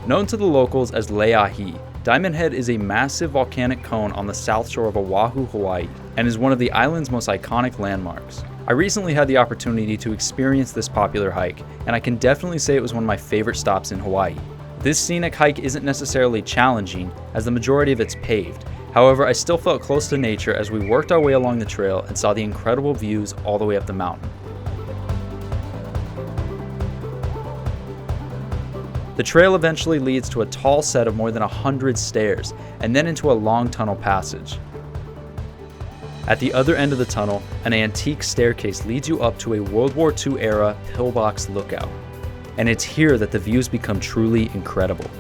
Known to the locals as Leahi, Diamond Head is a massive volcanic cone on the south shore of Oahu, Hawaii, and is one of the island's most iconic landmarks. I recently had the opportunity to experience this popular hike, and I can definitely say it was one of my favorite stops in Hawaii. This scenic hike isn't necessarily challenging, as the majority of it's paved. However, I still felt close to nature as we worked our way along the trail and saw the incredible views all the way up the mountain. The trail eventually leads to a tall set of more than 100 stairs, and then into a long tunnel passage. At the other end of the tunnel, an antique staircase leads you up to a World War II era pillbox lookout. And it's here that the views become truly incredible.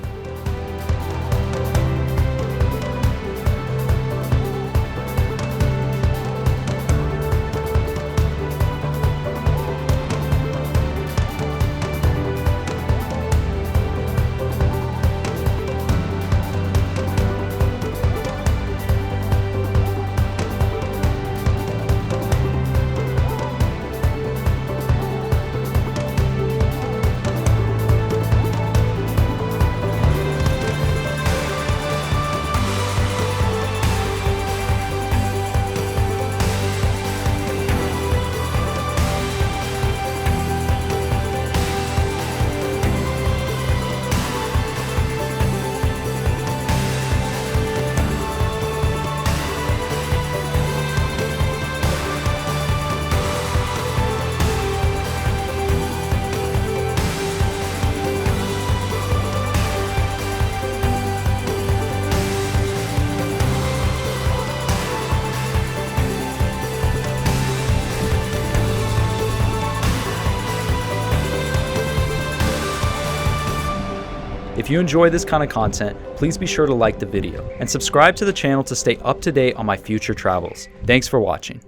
If you enjoy this kind of content, please be sure to like the video and subscribe to the channel to stay up to date on my future travels. Thanks for watching.